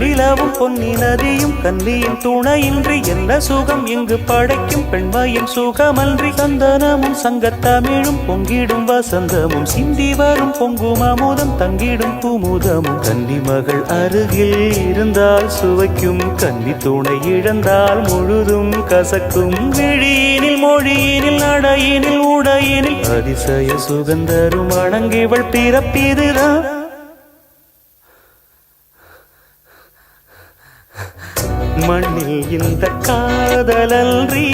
வெண்ணிலவும் பொன்னி நதியும் கன்னியின் துணையின்றி என்ன சுகம் இங்கு படைக்கும் பெண்மையின் சுகமன்றி சந்தனமும் சங்கத்தமிழும் பொங்கிடும் வசந்தமும் சிந்தி வரும் பொங்கும் அமுதம் தங்கிடும் குமுதமும் கன்னி மகள் அருகில் இருந்தால் சுவைக்கும் கன்னி துணை இழந்தால் முழுதும் கசக்கும் விழியினில் மொழியினில் நடையினில் உடையினில் அதிசய சுகந்தரும் அணங்கிவள் பிறப்பிதுதான் மண்ணில் இந்த காதலன்றி